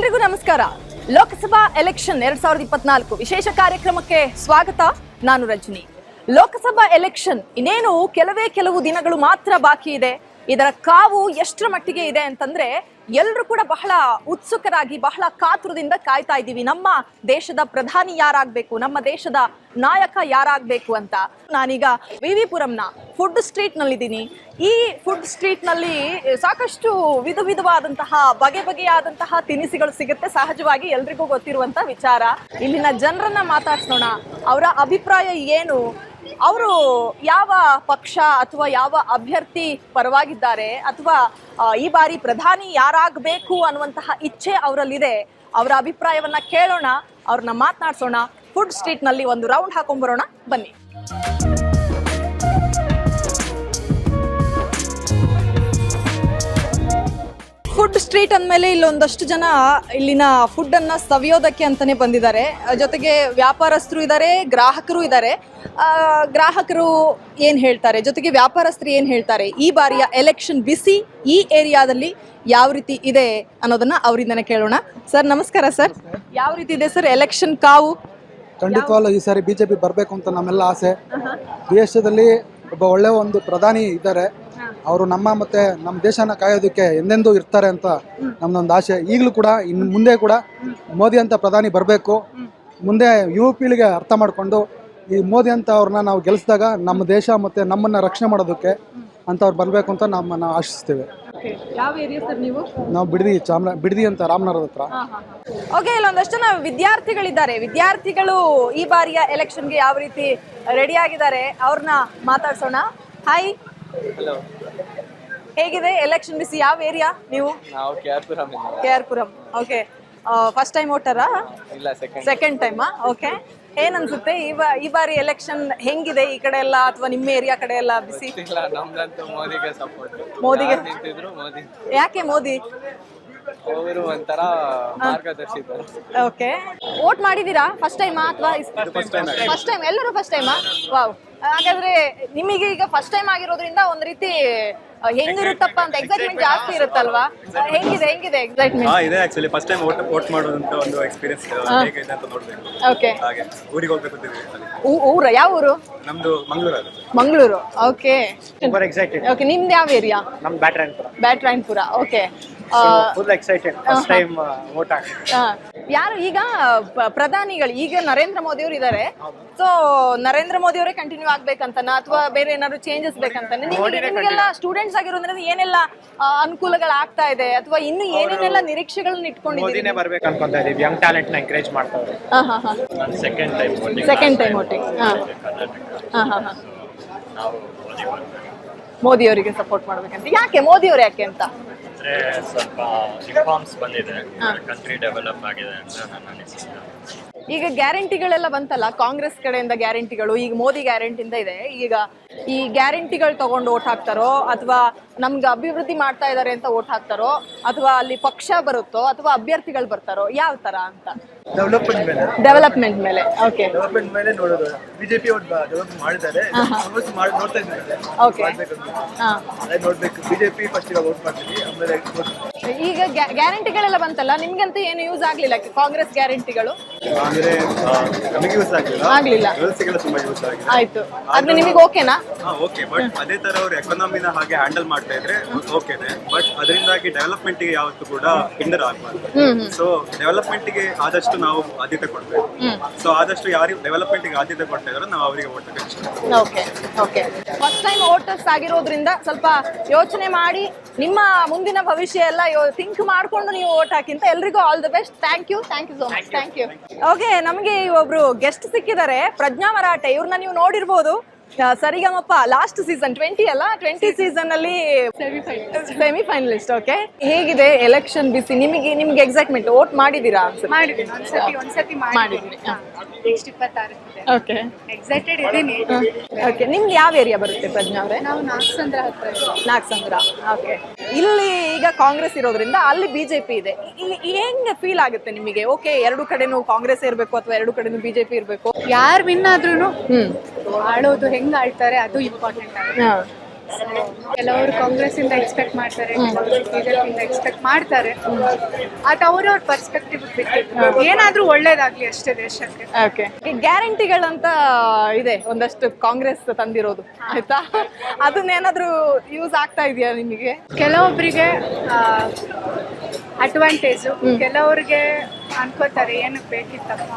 ಎಲ್ರಿಗೂ ನಮಸ್ಕಾರ. ಲೋಕಸಭಾ ಎಲೆಕ್ಷನ್ 2024 ವಿಶೇಷ ಕಾರ್ಯಕ್ರಮಕ್ಕೆ ಸ್ವಾಗತ. ನಾನು ರಜನಿ. ಲೋಕಸಭಾ ಎಲೆಕ್ಷನ್ ಇನ್ನೇನು ಕೆಲವು ದಿನಗಳು ಮಾತ್ರ ಬಾಕಿ ಇದೆ. ಇದರ ಕಾವು ಎಷ್ಟರ ಮಟ್ಟಿಗೆ ಇದೆ ಅಂತಂದ್ರೆ ಎಲ್ಲರೂ ಕೂಡ ಬಹಳ ಉತ್ಸುಕರಾಗಿ ಬಹಳ ಕಾತುರದಿಂದ ಕಾಯ್ತಾ ಇದ್ದೀವಿ. ನಮ್ಮ ದೇಶದ ಪ್ರಧಾನಿ ಯಾರಾಗಬೇಕು, ನಮ್ಮ ದೇಶದ ನಾಯಕ ಯಾರಾಗಬೇಕು ಅಂತ. ನಾನೀಗ ವಿವಿಪುರಂನ ಫುಡ್ ಸ್ಟ್ರೀಟ್ ನಲ್ಲಿದ್ದೀನಿ. ಈ ಫುಡ್ ಸ್ಟ್ರೀಟ್ ನಲ್ಲಿ ಸಾಕಷ್ಟು ವಿಧವಾದಂತಹ ಬಗೆಯಾದಂತಹ ತಿನಿಸುಗಳು ಸಿಗುತ್ತೆ. ಸಹಜವಾಗಿ ಎಲ್ರಿಗೂ ಗೊತ್ತಿರುವಂತ ವಿಚಾರ. ಇಲ್ಲಿನ ಜನರನ್ನ ಮಾತಾಡ್ಸೋಣ. ಅವರ ಅಭಿಪ್ರಾಯ ಏನು, ಅವರು ಯಾವ ಪಕ್ಷ ಅಥವಾ ಯಾವ ಅಭ್ಯರ್ಥಿ ಪರವಾಗಿದ್ದಾರೆ, ಅಥವಾ ಈ ಬಾರಿ ಪ್ರಧಾನಿ ಯಾರಾಗಬೇಕು ಅನ್ನುವಂತಹ ಇಚ್ಛೆ ಅವರಲ್ಲಿದೆ. ಅವರ ಅಭಿಪ್ರಾಯವನ್ನ ಕೇಳೋಣ, ಅವ್ರನ್ನ ಮಾತನಾಡ್ಸೋಣ. ಫುಡ್ ಸ್ಟ್ರೀಟ್ ನಲ್ಲಿ ಒಂದು ರೌಂಡ್ ಹಾಕೊಂಡ್ಬರೋಣ, ಬನ್ನಿ. ಫುಡ್ ಸ್ಟ್ರೀಟ್ ಅಂದಮೇಲೆ ಇಲ್ಲೊಂದಷ್ಟು ಜನ ಇಲ್ಲಿನ ಫುಡ್ ಅನ್ನ ಸವಿಯೋದಕ್ಕೆ ಅಂತಾನೆ ಬಂದಿದ್ದಾರೆ. ಜೊತೆಗೆ ವ್ಯಾಪಾರಸ್ಥರು ಇದ್ದಾರೆ, ಗ್ರಾಹಕರು ಇದ್ದಾರೆ. ಗ್ರಾಹಕರು ಏನ್ ಹೇಳ್ತಾರೆ, ಜೊತೆಗೆ ವ್ಯಾಪಾರಸ್ಥರು ಏನ್ ಹೇಳ್ತಾರೆ, ಈ ಬಾರಿಯ ಎಲೆಕ್ಷನ್ ಬಿಸಿ ಈ ಏರಿಯಾದಲ್ಲಿ ಯಾವ ರೀತಿ ಇದೆ ಅನ್ನೋದನ್ನ ಅವರಿಂದನೇ ಕೇಳೋಣ. ಸರ್ ನಮಸ್ಕಾರ. ಸರ್, ಯಾವ ರೀತಿ ಇದೆ ಸರ್ ಎಲೆಕ್ಷನ್ ಕಾವು? ಖಂಡಿತವಾಗ್ಲೂ ಈ ಸಾರಿ ಬಿಜೆಪಿ ಬರಬೇಕು ಅಂತ ನಮ್ಮೆಲ್ಲ ಆಸೆ. ದೇಶದಲ್ಲಿ ಒಬ್ಬ ಒಳ್ಳೆ ಒಂದು ಪ್ರಧಾನಿ ಇದ್ದಾರೆ. ಅವರು ನಮ್ಮ ದೇಶನ ಕಾಯೋದಕ್ಕೆ ಎಂದೆಂದೂ ಇರ್ತಾರೆ ಅಂತ ನಮ್ದೊಂದು ಆಸೆ. ಈಗಲೂ ಕೂಡ ಇನ್ನು ಮುಂದೆ ಕೂಡ ಮೋದಿ ಅಂತ ಪ್ರಧಾನಿ ಬರಬೇಕು. ಮುಂದೆ ಯುವ ಪೀಳಿಗೆ ಅರ್ಥ ಮಾಡಿಕೊಂಡು ಈ ಮೋದಿ ಅಂತ ಅವ್ರನ್ನ ನಾವು ಗೆಲ್ಲಿಸಿದಾಗ ನಮ್ಮ ದೇಶ ಮತ್ತೆ ನಮ್ಮನ್ನ ರಕ್ಷಣೆ ಮಾಡೋದಕ್ಕೆ ಅಂತ ಅವ್ರು ಬರಬೇಕು ಅಂತ ನಾವು ಆಶಿಸ್ತೇವೆ. ಯಾವ ಏರಿಯಾ ಸರ್ ನೀವು? ನಾವು ಬಿಡದಿ ಅಂತ ರಾಮನಗರದ ಹತ್ರ. ಓಕೆ, ಇಲ್ಲೊಂದಷ್ಟು ಜನ ವಿದ್ಯಾರ್ಥಿಗಳಿದ್ದಾರೆ. ವಿದ್ಯಾರ್ಥಿಗಳು ಈ ಬಾರಿಯ ಎಲೆಕ್ಷನ್ಗೆ ಯಾವ ರೀತಿ ರೆಡಿ ಆಗಿದ್ದಾರೆ ಅವ್ರನ್ನ ಮಾತಾಡ್ಸೋಣ. ಹಾಯ್, ಹೇಗಿದೆ ಎಲೆಕ್ಷನ್ ಬಿಸಿ? ಯಾವ ಏರಿಯಾ ನೀವು? ನಾವು KR-ಪುರಂ. ಓಕೆ, ಫಸ್ಟ್ ಟೈಮ್ ವೋಟರಾ? ಇಲ್ಲ, ಸೆಕೆಂಡ್ ಟೈಮಾ? ಓಕೆ, ಏನ್ ಅನ್ಸುತ್ತೆ ಈ ಬಾರಿ ಎಲೆಕ್ಷನ್ ಹೆಂಗಿದೆ ಈ ಕಡೆ ಎಲ್ಲ, ಅಥವಾ ನಿಮ್ಮ ಏರಿಯಾ ಕಡೆ ಎಲ್ಲ ಬಿಸಿ? ನಮ್ದಂತೂ ಮೋದಿಗೆ ಸಪೋರ್ಟ್. ಮೋದಿಗೆ ನಿಂತಿದ್ರು ಮೋದಿ. ಯಾಕೆ ಮೋದಿ? ಅವರು ಒಂಥರ ಮಾರ್ಗದರ್ಶಿಗಳು. ಓಕೆ, ವೋಟ್ ಮಾಡಿದೀರಾ ಫಸ್ಟ್ ಟೈಮಾ ಅಥವಾ ಫಸ್ಟ್ ಟೈಮ್? ಎಲ್ಲರೂ ಫಸ್ಟ್ ಟೈಮಾ? ವಾವ್. ಹಾಗಾದ್ರೆ ನಿಮಗೆ ಈಗ ಫಸ್ಟ್ ಟೈಮ್ ಆಗಿರೋದ್ರಿಂದ ಒಂದ್ ರೀತಿ ಹೆಂಗಿರುತ್ತಪ್ಪ ಅಂತ ಎಕ್ಸೈಟ್ಮೆಂಟ್ ಜಾಸ್ತಿ ಇರುತ್ತಲ್ವಾ? ಹೆಂಗಿದೆ ಎಕ್ಸೈಟ್ಮೆಂಟ್? ಇದೆ ಆಕ್ಚುಲಿ ಫಸ್ಟ್ ಟೈಮ್ ವೋಟ್ ಮಾಡೋದಂತ ಒಂದು ಎಕ್ಸ್ಪೀರಿಯನ್ಸ್ ಹೇಗಿದೆ ಅಂತ ನೋಡ್ಬೇಕು. ಓಕೆ, ಹಾಗೆ ಊರಿಗೆ ಹೋಗ್ಬೇಕು ಅಂತಿದ್ವಿ. ಊರ ಯಾವ ಊರು? ನಮ್ದು Mangaluru. Okay, super excited. Okay, ನಿಮ್ದು ಯಾವ ಏರಿಯಾ? ನಮ್ Byatarayanapura. Okay, full excited first time vote ಹಾಕಿ. ಯಾರು ಈಗ ಪ್ರಧಾನಿಗಳು? ಈಗ ನರೇಂದ್ರ ಮೋದಿ ಅವರು ಇದ್ದಾರೆ. ಸೊ ನರೇಂದ್ರ ಮೋದಿ ಅವರೇ ಕಂಟಿನ್ಯೂ ಆಗ್ಬೇಕಂತನಾ ಅಥವಾ ಬೇರೆ ಏನಾದ್ರು ಚೇಂಜಸ್ ಬೇಕಂತಾನೆ? ನಿಮಗೆಲ್ಲ ಸ್ಟೂಡೆಂಟ್ಸ್ ಆಗಿರೋದ್ರಿಂದ ಏನೆಲ್ಲ ಅನುಕೂಲಗಳು ಆಗ್ತಾ ಇದೆ, ಅಥವಾ ಇನ್ನು ಏನೇನೆಲ್ಲ ನಿರೀಕ್ಷೆಗಳನ್ನ ಇಟ್ಕೊಂಡಿದ್ದೀರಿ? ಮೋದಿನೇ ಬರ್ಬೇಕು ಅನ್ಕೊಂತಾ ಇದೀವಿ. ಯಂಗ್ ಟ್ಯಾಲೆಂಟ್ ನ ಎಂಕರೇಜ್ ಮಾಡ್ತಾರೆ. Second time voting. ಮೋದಿ ಅವರಿಗೆ ಸಪೋರ್ಟ್ ಮಾಡ್ಬೇಕಂತ. ಯಾಕೆ ಮೋದಿ ಅವರು ಯಾಕೆ ಅಂತ? ಸ್ವಲ್ಪ ರಿಫಾರ್ಮ್ಸ್ ಬಂದಿದೆ, ಕಂಟ್ರಿ ಡೆವಲಪ್ ಆಗಿದೆ ಅಂತ ನನ್ನ ಅನಿಸಿಕೆ. ಈಗ ಗ್ಯಾರಂಟಿಗಳೆಲ್ಲ ಬಂತಲ್ಲ ಕಾಂಗ್ರೆಸ್ ಕಡೆಯಿಂದ ಗ್ಯಾರಂಟಿಗಳು, ಈಗ ಮೋದಿ ಗ್ಯಾರಂಟಿಯಿಂದ ಇದೆ. ಈಗ ಈ ಗ್ಯಾರಂಟಿಗಳು ತಗೊಂಡು ಓಟ್ ಹಾಕ್ತಾರೋ, ಅಥವಾ ನಮ್ಗೆ ಅಭಿವೃದ್ಧಿ ಮಾಡ್ತಾ ಇದಾರೆ ಅಂತ ಓಟ್ ಹಾಕ್ತಾರೋ, ಅಥವಾ ಅಲ್ಲಿ ಪಕ್ಷ ಬರುತ್ತೋ, ಅಥವಾ ಅಭ್ಯರ್ಥಿಗಳು ಬರ್ತಾರೋ, ಯಾವ ತರ ಅಂತ? ಡೆವಲಪ್ಮೆಂಟ್ ಮೇಲೆ. ಓಕೆ, ಡೆವಲಪ್ಮೆಂಟ್ ಮೇಲೆ ನೋಡೋದು. ಬಿಜೆಪಿ ಡೆವಲಪ್ ಮಾಡಿದ್ದಾರೆ, ನೋಡ್ತಾ ಇದ್ದಾರೆ. ಓಕೆ, ನೋಡ್ಬೇಕು. ಬಿಜೆಪಿ ಫಸ್ಟ್ ವೋಟ್ ಮಾಡ್ತೀವಿ, ಆಮೇಲೆ ಈಗ ಗ್ಯಾರಂಟಿಗಳೆಲ್ಲ ಬಂತಲ್ಲ, ನಿಮ್ಗಂತ ಏನು ಯೂಸ್ ಆಗ್ಲಿಲ್ಲ ಕಾಂಗ್ರೆಸ್ ಗ್ಯಾರಂಟಿಗಳು? ಅಂದ್ರೆ ನಮಗೆ ಯೂಸ್ ಆಗ್ಲಿಲ್ಲ. ಗರ್ಲ್ಸ್ಗೆಲ್ಲ ತುಂಬಾ ಯೂಸ್ ಆಗಿದೆ. ಆಯ್ತು, ಅದು ನಿಮಗೆ ಓಕೆನಾ? ಓಕೆ, ಬಟ್ ಅದೇ ತರ ಅವ್ರು ಎಕಾನಮಿನ ಹಾಗೆ ಹ್ಯಾಂಡಲ್ ಮಾಡ್ತಾ ಇದ್ರೆ ಓಕೆನೆ. ಬಟ್ ಅದರಿಂದಾಗಿ ಡೆವಲಪ್ಮೆಂಟ್ ಗೆ ಯಾವತ್ತೂ ಕೂಡ ಹಿಂದರ್ ಆಗಬಾರ್ದು. ಸೊ ಡೆವಲಪ್ಮೆಂಟ್ ಗೆ ಆದಷ್ಟು ನಾವು ಆದ್ಯತೆ ಕೊಡ್ಬೇಕು. ಸೊ ಆದಷ್ಟು ಯಾರು ಡೆವಲಪ್ಮೆಂಟ್ ಗೆ ಆದ್ಯತೆ ಕೊಡ್ತಾ ಇದಾರೋ ನಾವು ಅವರಿಗೆ ವೋಟ್ ಹಾಕ್ಬೇಕು. ಓಕೆ, ಫಸ್ಟ್ ಟೈಮ್ ವೋಟರ್ಸ್ ಆಗಿರೋದ್ರಿಂದ ಸ್ವಲ್ಪ ಯೋಚನೆ ಮಾಡಿ ನಿಮ್ಮ ಮುಂದಿನ ಭವಿಷ್ಯ ಎಲ್ಲ ಥಿಂಕ್ ಮಾಡ್ಕೊಂಡು ನೀವು ವೋಟ್ ಹಾಕಿಂತ. ಎಲ್ರಿಗೂ all the best. Thank you so much. Thank you. Okay, ನಮಗೆ ಒಬ್ರು ಗೆಸ್ಟ್ ಸಿಕ್ಕಿದ್ದಾರೆ, ಪ್ರಜ್ಞಾ ಮರಾಠೆ. ಇವ್ರನ್ನ ನೀವು ನೋಡಿರ್ಬೋದು. ಸರಿಗಮಪ್ಪ ಲಾಸ್ಟ್ ಸೀಸನ್ 20 ಸೀಸನ್ ಅಲ್ಲಿ ಸೆಮಿಫೈನಲಿಸ್ಟ್. ಓಕೆ, ಹೇಗಿದೆ ಎಲೆಕ್ಷನ್ ಬಿಸಿ? ನಿಮ್ಗೆ ಎಕ್ಸೈಟ್ಮೆಂಟ್? ವೋಟ್ ಮಾಡಿದೀರಾ? ಓಕೆ, ಎಕ್ಸೈಟೆಡ್ ಇದ್ದೀನಿ. ಓಕೆ, ನಿಮ್ದು ಯಾವ ಏರಿಯಾ ಬರುತ್ತೆ ಪ್ರಜ್ಞಾ ಅವರೇ? ನಾವು ನಾಗಸಂದ್ರ. ಓಕೆ, ಇಲ್ಲಿ ಈಗ ಕಾಂಗ್ರೆಸ್ ಇರೋದ್ರಿಂದ ಅಲ್ಲಿ ಬಿಜೆಪಿ ಇದೆ. ಹೆಂಗ್ ಫೀಲ್ ಆಗುತ್ತೆ ನಿಮಗೆ? ಓಕೆ, ಎರಡು ಕಡೆನೂ ಕಾಂಗ್ರೆಸ್ ಇರ್ಬೇಕು ಅಥವಾ ಎರಡು ಕಡೆನೂ ಬಿಜೆಪಿ ಇರ್ಬೇಕು? ಯಾರು ವಿನ್ ಆದ್ರೂ ಆಳೋದು ಹೆಂಗ್ ಆಳ್ತಾರೆ ಅದು ಇಂಪಾರ್ಟೆಂಟ್ ಆಗುತ್ತೆ. ಕೆಲವರು ಕಾಂಗ್ರೆಸ್ ಇಂದ ಎಕ್ಸ್ಪೆಕ್ಟ್ ಮಾಡ್ತಾರೆ, ಬಿಜೆಪಿಯಿಂದ ಎಕ್ಸ್ಪೆಕ್ಟ್ ಮಾಡ್ತಾರೆ. ಅದು ಅವ್ರವ್ರ ಪರ್ಸ್ಪೆಕ್ಟಿವ್ ಬಿಟ್ಟಿದ್ದು ಏನಾದ್ರೂ ಒಳ್ಳೇದಾಗ್ಲಿ ಅಷ್ಟೇ ದೇಶಕ್ಕೆ. ಓಕೆ, ಗ್ಯಾರಂಟಿಗಳಂತ ಇದೆ ಒಂದಷ್ಟು ಕಾಂಗ್ರೆಸ್ ತಂದಿರೋದು, ಆಯ್ತಾ? ಅದನ್ನೇನಾದ್ರೂ ಯೂಸ್ ಆಗ್ತಾ ಇದೆಯಾ ನಿಮಗೆ? ಕೆಲವೊಬ್ಬರಿಗೆ ಅಡ್ವಾಂಟೇಜು, ಕೆಲವ್ರಿಗೆ ಅನ್ಕೋತಾರೆ ಏನಕ್ಕೆ ಬೇಕಿತ್ತಪ್ಪ,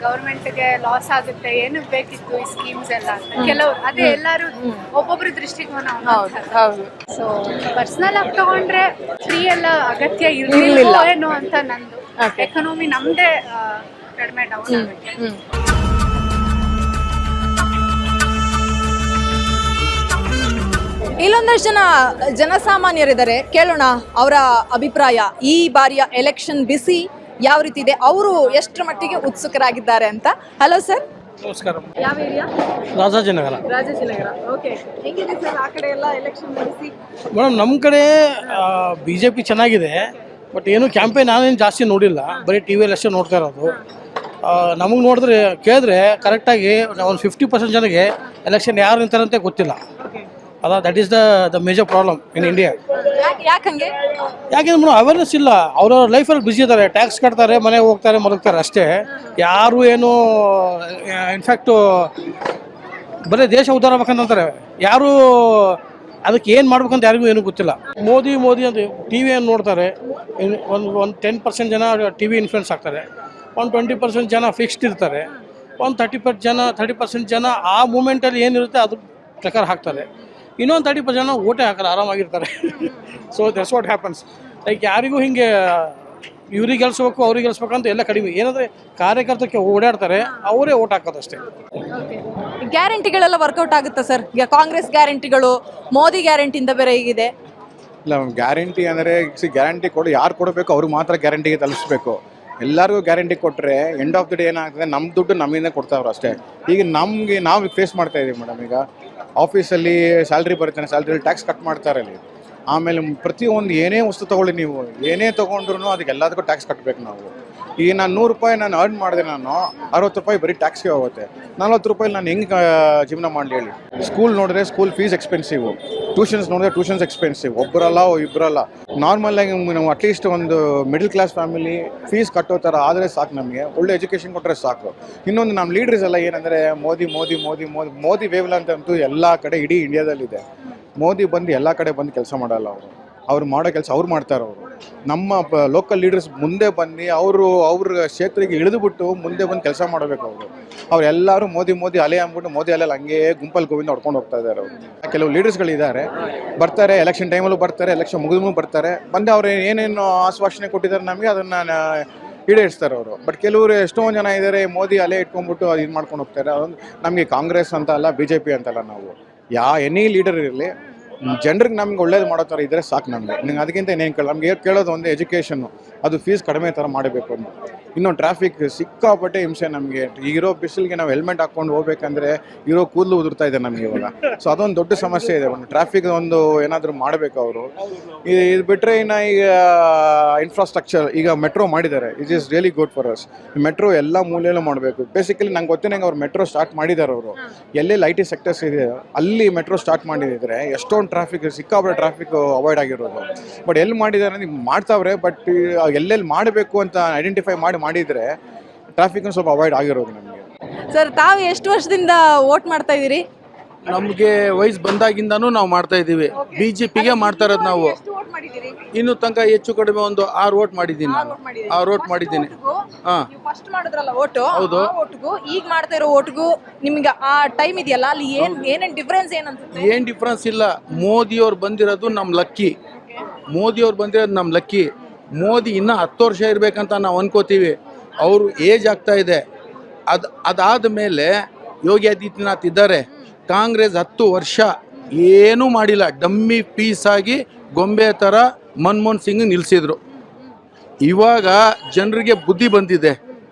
ಗೌರ್ಮೆಂಟ್ಗೆ ಲಾಸ್ ಆಗುತ್ತೆ, ಏನಕ್ಕೆ ಬೇಕಿತ್ತು ಈ ಸ್ಕೀಮ್ಸ್ ಎಲ್ಲ ಅಂತ. ಕೆಲವರು ಅದೇ ಎಲ್ಲರೂ ಒಬ್ಬೊಬ್ರ ದೃಷ್ಟಿಕೋನ. ಸೊ ಪರ್ಸನಲ್ ಆಗಿ ತಗೊಂಡ್ರೆ ಫ್ರೀ ಎಲ್ಲ ಅಗತ್ಯ ಇರಲಿಲ್ಲ ಏನೋ ಅಂತ ನಂದು. ಎಕನಾಮಿ ನಮ್ದೇ ಕಡಿಮೆ ಡೌನ್ ಆಗುತ್ತೆ. ಇಲ್ಲೊಂದಷ್ಟು ಜನಸಾಮಾನ್ಯರಿದ್ದಾರೆ, ಕೇಳೋಣ ಅವರ ಅಭಿಪ್ರಾಯ. ಈ ಬಾರಿಯ ಎಲೆಕ್ಷನ್ ಬಿಸಿ ಯಾವ ರೀತಿ ಇದೆ, ಅವರು ಎಷ್ಟರ ಮಟ್ಟಿಗೆ ಉತ್ಸುಕರಾಗಿದ್ದಾರೆ ಅಂತ. ಹಲೋ ಸರ್, ನಮಸ್ಕಾರ. ಯಾವ ಏರಿಯಾ? ರಾಜಾಜಿನಗರ. ರಾಜಾಜಿನಗರ. ಓಕೆ, ಹೇಗಿದೆ ಸರ್ ಆ ಕಡೆ ಎಲ್ಲ ಎಲೆಕ್ಷನ್ ಬಿಸಿ? ಮೇಡಮ್, ನಮ್ಮ ಕಡೆ BJP ಚೆನ್ನಾಗಿದೆ, ಬಟ್ ಏನು ಕ್ಯಾಂಪೇನ್ ನಾನೇನು ಜಾಸ್ತಿ ನೋಡಿಲ್ಲ, ಬರೀ ಟಿವಿಯಲ್ಲಿ ಅಷ್ಟೇ ನೋಡ್ತಾ ಇರೋದು. ನಮಗೆ ನೋಡಿದ್ರೆ ಕೇಳಿದ್ರೆ ಕರೆಕ್ಟಾಗಿ ಒಂದು 50% ಜನಕ್ಕೆ ಎಲೆಕ್ಷನ್ ಯಾರು ನಿಂತಾರಂತೆ ಗೊತ್ತಿಲ್ಲ. That is the major problem in India. ಯಾಕಂಗೆ? ಯಾಕೆಂದ್ರೆ ಮೇಡಮ್ ಅವೇರ್ನೆಸ್ ಇಲ್ಲ. ಅವ್ರವ್ರ ಲೈಫಲ್ಲಿ ಬ್ಯುಸಿ ಇದ್ದಾರೆ, ಟ್ಯಾಕ್ಸ್ ಕಟ್ತಾರೆ, ಮನೆಗೆ ಹೋಗ್ತಾರೆ, ಮಲಗ್ತಾರೆ ಅಷ್ಟೇ. ಯಾರು ಏನು ಇನ್ಫ್ಯಾಕ್ಟು ಬರೀ ದೇಶ ಉದ್ಧಾರ ಆಗ್ಬೇಕಂತಾರೆ, ಯಾರು ಅದಕ್ಕೆ ಏನು ಮಾಡ್ಬೇಕಂತ ಯಾರಿಗೂ ಏನೂ ಗೊತ್ತಿಲ್ಲ. ಮೋದಿ ಅಂತ ಟಿ ವಿಯನ್ನು ನೋಡ್ತಾರೆ. ಒಂದು 10% ಜನ ಟಿ ವಿ ಇನ್ಫ್ಲುಯೆನ್ಸ್ ಆಗ್ತಾರೆ, ಒಂದು 20% ಜನ ಫಿಕ್ಸ್ಡ್ ಇರ್ತಾರೆ, ಒಂದು 30% ಜನ ಆ ಮೂಮೆಂಟಲ್ಲಿ ಏನಿರುತ್ತೆ ಅದ್ರ ಪ್ರಕಾರ ಹಾಕ್ತಾರೆ, ಇನ್ನೊಂದು 30% ಜನ ಓಟೇ ಹಾಕಲ್ಲ, ಆರಾಮಾಗಿರ್ತಾರೆ. So that's what happens. Like ಯಾರಿಗೂ ಹಿಂಗೆ ಇವ್ರಿಗೆ ಗೆಲ್ಸ್ಬೇಕು ಅವ್ರಿಗೆ ಗೆಲ್ಸ್ಬೇಕಂತ ಎಲ್ಲ ಕಡಿಮೆ. ಏನಂದರೆ ಕಾರ್ಯಕರ್ತಕ್ಕೆ ಓಡಾಡ್ತಾರೆ, ಅವರೇ ಓಟ್ ಹಾಕೋದಷ್ಟೇ. ಗ್ಯಾರಂಟಿಗಳೆಲ್ಲ ವರ್ಕೌಟ್ ಆಗುತ್ತಾ ಸರ್? ಈಗ ಕಾಂಗ್ರೆಸ್ ಗ್ಯಾರಂಟಿಗಳು, ಮೋದಿ ಗ್ಯಾರಂಟಿಯಿಂದ ಬೇರೆ ಹೀಗಿದೆ. ಇಲ್ಲ, ಗ್ಯಾರಂಟಿ ಅಂದರೆ ಗ್ಯಾರಂಟಿ ಕೊಡು, ಯಾರು ಕೊಡಬೇಕು ಅವ್ರಿಗೆ ಮಾತ್ರ ಗ್ಯಾರಂಟಿಗೆ ತಲುಪಿಸ್ಬೇಕು. ಎಲ್ಲರಿಗೂ ಗ್ಯಾರಂಟಿ ಕೊಟ್ಟರೆ ಎಂಡ್ ಆಫ್ ದಿ ಡೇ ಏನಾಗ್ತದೆ, ನಮ್ಮ ದುಡ್ಡು ನಮ್ಮಿಂದ ಕೊಡ್ತಾವ್ರು ಅಷ್ಟೇ. ಈಗ ನಾವು ಫೇಸ್ ಮಾಡ್ತಾ ಇದ್ದೀವಿ ಮೇಡಮ್. ಈಗ ಆಫೀಸಲ್ಲಿ ಸ್ಯಾಲ್ರಿ ಬರುತ್ತೆ, ಸ್ಯಾಲ್ರಿಯಲ್ಲಿ ಟ್ಯಾಕ್ಸ್ ಕಟ್ ಮಾಡ್ತಾರೆ ಅಲ್ಲಿ. ಆಮೇಲೆ ಪ್ರತಿಯೊಂದು ಏನೇ ವಸ್ತು ತೊಗೊಳ್ಳಿ, ನೀವು ಏನೇ ತೊಗೊಂಡ್ರು ಅದಕ್ಕೆ ಎಲ್ಲದಕ್ಕೂ ಟ್ಯಾಕ್ಸ್ ಕಟ್ಟಬೇಕು ನಾವು. ಈಗ ನಾನು 100 ರೂಪಾಯಿ ನಾನು ಅರ್ನ್ ಮಾಡಿದೆ, ನಾನು 60 ರೂಪಾಯಿ ಬರೀ ಟ್ಯಾಕ್ಸ್ಗೆ ಹೋಗುತ್ತೆ. 40 ರೂಪಾಯಿ ನಾನು ಹೆಂಗೆ ಜೀವನ ಮಾಡಲಿ ಹೇಳಿ? ಸ್ಕೂಲ್ ನೋಡಿದ್ರೆ ಸ್ಕೂಲ್ ಫೀಸ್ ಎಕ್ಸ್ಪೆನ್ಸಿವ್, ಟ್ಯೂಷನ್ಸ್ ನೋಡಿದ್ರೆ ಟ್ಯೂಷನ್ಸ್ ಎಕ್ಸ್ಪೆನ್ಸಿವ್. ಒಬ್ಬರಲ್ಲ ಇಬ್ಬರಲ್ಲ, ನಾರ್ಮಲಾಗಿ ನಾವು ಅಟ್ಲೀಸ್ಟ್ ಒಂದು ಮಿಡಲ್ ಕ್ಲಾಸ್ ಫ್ಯಾಮಿಲಿ ಫೀಸ್ ಕಟ್ಟೋ ಥರ ಆದರೆ ಸಾಕು, ನಮಗೆ ಒಳ್ಳೆ ಎಜುಕೇಷನ್ ಕೊಟ್ಟರೆ ಸಾಕು. ಇನ್ನೊಂದು ನಮ್ಮ ಲೀಡರ್ಸ್ ಎಲ್ಲ ಏನಂದರೆ ಮೋದಿ ವೇವ್ಲ ಅಂತಂತೂ ಎಲ್ಲ ಕಡೆ ಇಡೀ ಇಂಡಿಯಾದಲ್ಲಿದೆ. ಮೋದಿ ಬಂದು ಎಲ್ಲ ಕಡೆ ಬಂದು ಕೆಲಸ ಮಾಡಲ್ಲ. ಅವ್ರು ಮಾಡೋ ಕೆಲಸ ಅವ್ರು ಮಾಡ್ತಾರೆ. ಅವರು ನಮ್ಮ ಲೋಕಲ್ ಲೀಡರ್ಸ್ ಮುಂದೆ ಬಂದು ಅವ್ರ ಕ್ಷೇತ್ರಕ್ಕೆ ಇಳಿದುಬಿಟ್ಟು ಮುಂದೆ ಬಂದು ಕೆಲಸ ಮಾಡಬೇಕು. ಅವರೆಲ್ಲರೂ ಮೋದಿ ಅಲೆ ಅಂದ್ಬಿಟ್ಟು ಮೋದಿ ಅಲೆಯಲ್ಲಿ ಹಂಗೆ ಗುಂಪಲ್ಲಿ ಗೋವಿಂದ ಹೊಡ್ಕೊಂಡು ಹೋಗ್ತಾ ಇದ್ದಾರೆ. ಅವರು ಕೆಲವು ಲೀಡರ್ಸ್ಗಳಿದ್ದಾರೆ, ಬರ್ತಾರೆ ಎಲೆಕ್ಷನ್ ಟೈಮಲ್ಲೂ ಬರ್ತಾರೆ, ಎಲೆಕ್ಷನ್ ಮುಗಿದ್ರೂ ಬರ್ತಾರೆ, ಬಂದು ಅವ್ರು ಏನೇನು ಆಶ್ವಾಸನೆ ಕೊಟ್ಟಿದ್ದಾರೆ ನಮಗೆ ಅದನ್ನು ಈಡೇರಿಸ್ತಾರೆ ಅವರು. ಬಟ್ ಕೆಲವರು ಎಷ್ಟೊಂದು ಜನ ಇದ್ದಾರೆ, ಮೋದಿ ಅಲೆ ಇಟ್ಕೊಂಡ್ಬಿಟ್ಟು ಅದು ಇದು ಮಾಡ್ಕೊಂಡು ಹೋಗ್ತಾರೆ. ಅದೊಂದು ನಮಗೆ ಕಾಂಗ್ರೆಸ್ ಅಂತ ಅಲ್ಲ, BJP ಅಂತಲ್ಲ, ನಾವು ಎನಿ ಲೀಡರ್ ಇರಲಿ ಜನರಿಗೆ ನಮ್ಗೆ ಒಳ್ಳೇದು ಮಾಡೋ ಥರ ಇದ್ದರೆ ಸಾಕು ನಮಗೆ. ಅದಕ್ಕಿಂತ ಏನೇನು ನಮಗೆ ಕೇಳೋದು ಒಂದು ಎಜುಕೇಷನ್ನು, ಅದು ಫೀಸ್ ಕಡಿಮೆ ಥರ ಮಾಡಬೇಕು ಅಂತ. ಇನ್ನೊಂದು ಟ್ರಾಫಿಕ್ ಸಿಕ್ಕಾಪಟ್ಟೆ ಹಿಂಸೆ ನಮಗೆ. ಈಗಿರೋ ಬಿಸಿಲಿಗೆ ನಾವು ಹೆಲ್ಮೆಟ್ ಹಾಕ್ಕೊಂಡು ಹೋಗ್ಬೇಕಂದ್ರೆ ಇರೋ ಕೂದಲು ಉದುರ್ತಾ ಇದೆ ನಮಗೆ ಇವಾಗ. ಸೊ ಅದೊಂದು ದೊಡ್ಡ ಸಮಸ್ಯೆ ಇದೆ. ಒಂದು ಟ್ರಾಫಿಕ್ ಒಂದು ಏನಾದರೂ ಮಾಡಬೇಕು ಅವರು. ಇದು ಬಿಟ್ಟರೆ ಇನ್ನು ಈಗ ಇನ್ಫ್ರಾಸ್ಟ್ರಕ್ಚರ್, ಈಗ ಮೆಟ್ರೋ ಮಾಡಿದ್ದಾರೆ, it is really good for us. Metro ಎಲ್ಲ ಮೂಲೆಯಲ್ಲೂ ಮಾಡಬೇಕು. ಬೇಸಿಕಲಿ ನಂಗೆ ಗೊತ್ತಿನಂಗೆ ಅವ್ರು ಮೆಟ್ರೋ ಸ್ಟಾರ್ಟ್ ಮಾಡಿದ್ದಾರೆ. ಅವರು ಎಲ್ಲೆಲ್ಲಿ IT ಸೆಕ್ಟರ್ಸ್ ಇದೆ ಅಲ್ಲಿ ಮೆಟ್ರೋ ಸ್ಟಾರ್ಟ್ ಮಾಡಿದರೆ ಎಷ್ಟೊಂದು ಟ್ರಾಫಿಕ್, ಸಿಕ್ಕಾಪಟ್ಟೆ ಟ್ರಾಫಿಕ್ ಅವಾಯ್ಡ್ ಆಗಿರೋದು. ಬಟ್ ಎಲ್ಲಿ ಮಾಡಿದ್ದಾರೆ ನೀವು ಮಾಡ್ತಾವ್ರೆ, ಬಟ್ ಎಲ್ಲೆಲ್ಲಿ ಮಾಡಬೇಕು ಅಂತ ಐಡೆಂಟಿಫೈ ಮಾಡಿದರೆ ಟ್ರಾಫಿಕ್ ಸ್ವಲ್ಪ ಅವಾಯ್ಡ್ ಆಗಿರೋದು ನಮಗೆ. ಸರ್, ತಾವು ಎಷ್ಟು ವರ್ಷದಿಂದ ವೋಟ್ ಮಾಡ್ತಾ ಇದ್ದೀರಿ? ನಮಗೆ ವಯಸ್ಸು ಬಂದಾಗಿಂದನೂ ನಾವು ಮಾಡ್ತಾ ಇದ್ದೀವಿ. BJPಗೆ ಮಾಡ್ತಾ ಇರೋದು ನಾವು. ಇನ್ನು ತನಕ ಹೆಚ್ಚು ಕಡಿಮೆ ಒಂದು 6 ವೋಟ್ ಮಾಡಿದ್ದೀನಿ ನಾನು. 6 ವೋಟ್ ಮಾಡಿದ್ದೀನಿ. ಫಸ್ಟ್ ಮಾಡಿದ್ರಲ್ಲ ವೋಟ್, ಹೌದು. ವೋಟ್ಗೂ ಈಗ ಮಾಡ್ತಾ ಇರೋ ವೋಟ್ಗೂ ನಿಮ್ಗೆ ಆ ಟೈಮ್ ಇದೆಯಲ್ಲ, ಅಲ್ಲಿ ಏನೇನು ಡಿಫ್ರೆನ್ಸ್ ಏನಂತ? ಏನು ಡಿಫ್ರೆನ್ಸ್ ಇಲ್ಲ. ಮೋದಿಯವ್ರು ಬಂದಿರೋದು ನಮ್ಮ ಲಕ್ಕಿ. ಮೋದಿ ಇನ್ನೂ 10 ವರ್ಷ ಇರಬೇಕಂತ ನಾವು ಅನ್ಕೋತೀವಿ. ಅವರು ಏಜ್ ಆಗ್ತಾ ಇದೆ. ಅದಾದ ಮೇಲೆ ಯೋಗಿ ಆದಿತ್ಯನಾಥ್ ಇದ್ದಾರೆ. ಕಾಂಗ್ರೆಸ್ 10 ವರ್ಷ ಏನೂ ಮಾಡಿಲ್ಲ, ಡಮ್ಮಿ ಪೀಸಾಗಿ ಗೊಂಬೆ ಥರ ಮನಮೋಹನ್ ಸಿಂಗ್ ನಿಲ್ಲಿಸಿದ್ರು. ಇವಾಗ ಜನರಿಗೆ ಬುದ್ಧಿ ಬಂದಿದೆ,